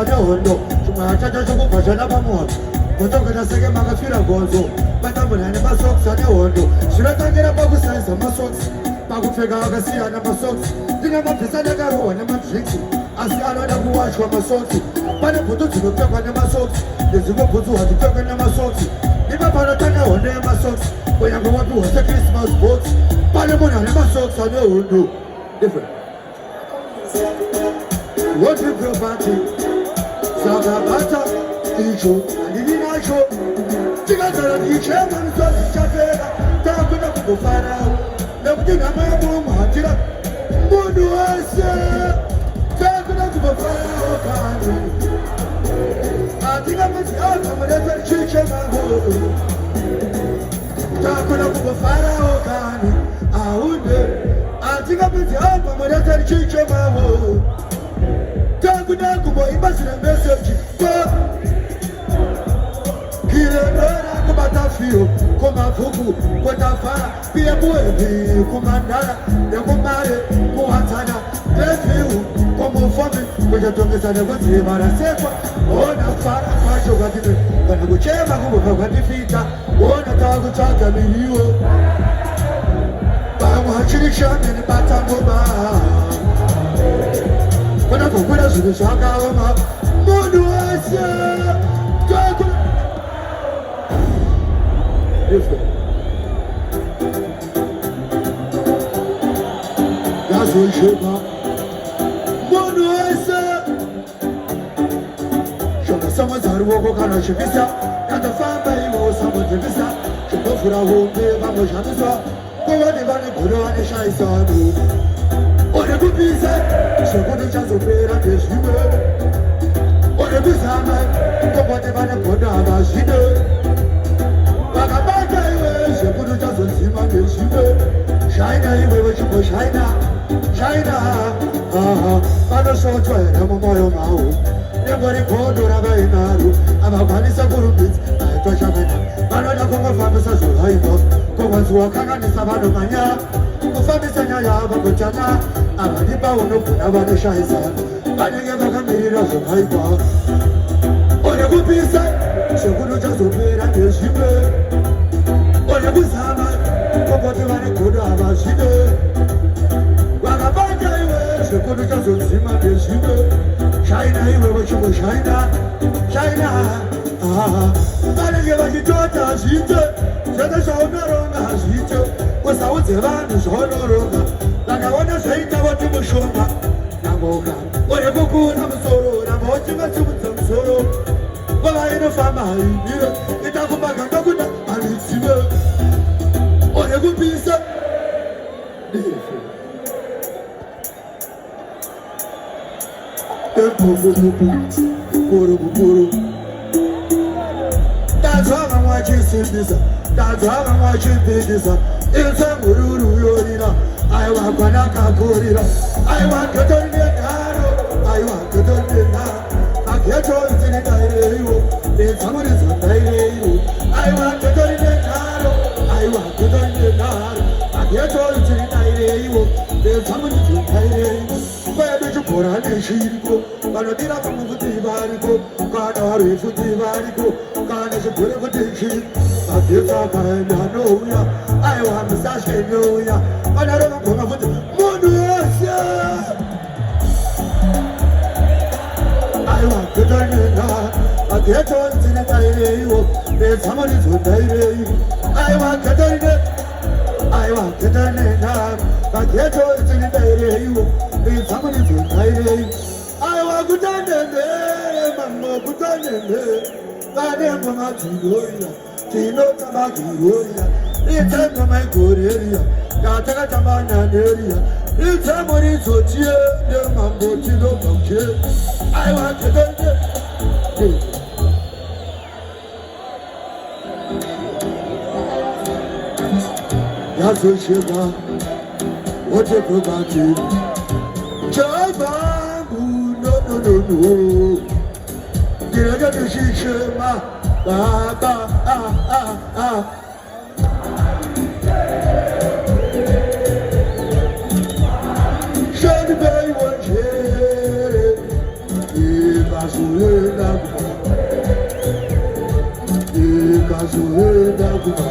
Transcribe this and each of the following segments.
sana hondo chumwachacha chokubvachana pamoto kutongana seke makafira gonzo vatambunani masoks ane hondo zvinotangira pakusaisa masoks pakupfeka akasiyana masoks ndine mabhisa ndakarohwa nemadrinks asi anoda kuwachwa masoks pane bhutu dzinopfekwa nemasoks nedzimwe bhutsu hadzipfekwe nemasoks ipa panotanga hondo yemasoks kunyange wapiwa sechristmas box pane munhu ane masoks ane hondo different what you property Zakabata icho andinacho tikazara ndichema miswazi chapera takuda kugofarao nekuti nhama yamuhatira munhu wese takuda kugofarao kani atingamezi akamudeta chichemaho takuda kugofarao kani aunde atingamezi akamudeta chichemaho takuda kuboimba zina message kirendera kubatafio kumavuku kwetafara pia muevi kumandara nekumare kuhatsana neviu komufami kuchatongesa nekudzivarasekwa ona fara kwacho kwatine kana kuchema kubuka kwatifita ona takutsvaga miliwo pamwe hachiri shame nebatangoba kuna kukwira zvinhu zvakaoma munhu wese yazoisheka munhu wese shongasamwedza ruoko kana chivisa yatofamba ivo samudzivisa chimbovhura hombe vamozvamiswa kuvane vane gono vaneshaisano ode kupisa zvekuti chazopera ndezvimwe ode kuzama komboti vane gono havazvide vakabata iwe zvekuti uchazonzima ndezvimwe shaina iwe vechimbo shaina vanosvotwa here mumwoyo mavo nengori gondo ravainaro avakwanisa kurumbidza aitwachamena vanoda kungofambisa zvovaibva kongwanzi wakanganisa vanhu manyaya kufambisa nyaya avakotana avanipa unogona vanoshaisana vanenge vakamirira zvovaibva ode kupisa zvekuti uchazopera ndezvimwe ode kuzama komboti vane godo havazvide vakabata iwe zvekuti uchazonzima ndezvimwe shaina iwe vechimwe shaina vanenge vachitota hazviite zvese zvaunoronga hazviite usaudze vanhu zvaunoronga vakaona zvaita voti mushonga nangoka ode kukura musoro namba uchingasimudza musoro vava inofamba haimire itakumaganga kuda hanidzive ode kupisa kuru tanzwa vamwe vachisimbisa tanzwa vamwe vachipindisa itsemururu yorira aiwa kwanakakurira aiwa ketori nendaro aiwa ketori nendaro aketo nzinendaireiwo nedzamuridzondaireiwo aiwa ketori nendaro aiwa ketori nendaro aketo nzinendaireiwo nedzamuridzondaireiwo kwedu chibhorani chiriko vanodira vamwe kuti variko kana varwi kuti variko kana chibhore kuti chiri magetsi akaenda anouya aiwa misashe inouya vanaro vagoma kuti munhu wese aiwa ketonena mageto nzinendaireiwo nedzamuridzondaireiwo aiwa ketonena aiwa ketonena mageto nzinendaireiwo nedzamuridzondaireiwo aiwa kutandende mamwe kutandende vanembo madziroya tinotamba giroya itembo maigoreria yatakatamba naneria itemorizotie nemambo tinobamke aiwa ketende yazosheka woteprobati chabangu no direga dushishema baba shani bei wajere Ikazuenda kuma Ikazuenda kuma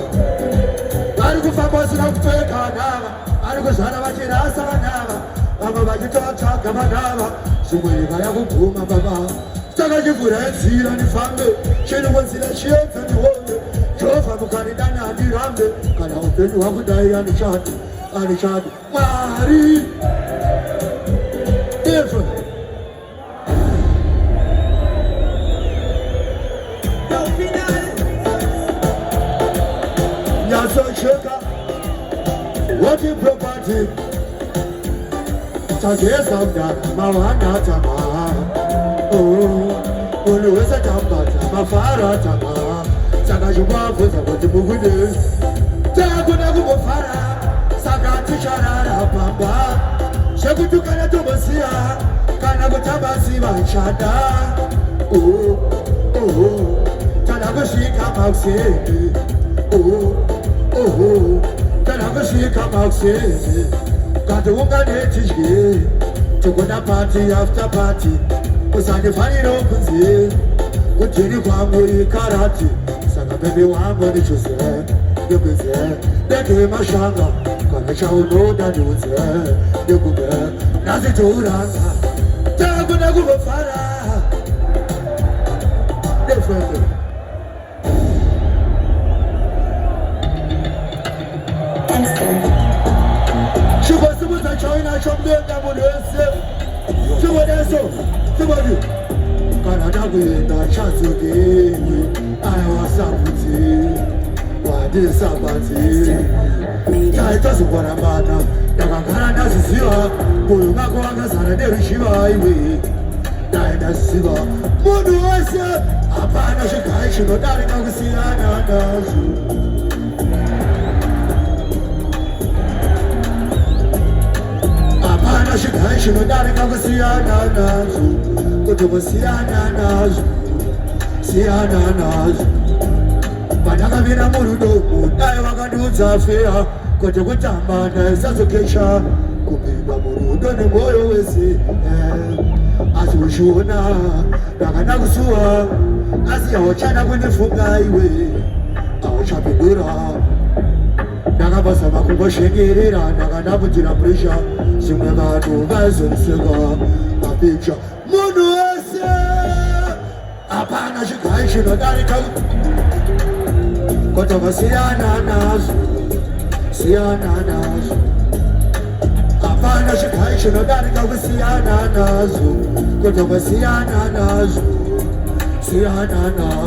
Ari kufamba sina kupfeka ndava Ari kuzvara vachirasa vanava Vamwe vachitotsvaga vanava Zvimwe nyika yakuguma baba Saka chivhura nzira ndifambe Chinongo nzira chiedza ndione Jehovha mukanidana handirambe Kana upenyu hwangu dai anichandi Anichandi Mwari Ifo Nyasocheka What in property Tazeza mdana Mawana tama Unuweza tambata Mafara tama Saka shumafuza kuti mukude Takuna kumufara Saka ticharara pamba Shekutukana tumasiya Kana kutabasiva nchada Tana kushika mauseni Tana kushika mauseni Kati unganetishke Tukuna party after party Usandifanira kunzi Kutini kwangu ikarati Saka baby wangu nichuze Yekuze Deke mashanga Kana chaunoda niuze Yekube Nazituranga Takuna kumufara Defende Shuba subuta China Chombenga Munese Shuba deso Somebody, Canada with a chance to game. I was up what is up I doesn't want a man. Nakana is here. Pulmaguana Sanade Shiva Iwi. Dina Siva. Muduasa. Apana Shikai Shiva Darina Siana. Shikai Shiva Darina Siana. Kutuba Siana Nazu. Siana Nazu. Banaka vina murudo. Dai wakaduza fea. Kote kutamba na sasokesha Kupimba murudo ni moyo wesi Asushuna Nakana kusua Asi ya wachana kunifunga iwe Awachapidura Nakabasa makungo shengirira Nakana putira presha Simwe matu gazo nisega Apicha Mundu wesi Apana shikai shino dari kagu Kote wasiana nazu Siana nazu Apana shikai shino dari kagu siana nazu Kotoba siana nazu Siana nazu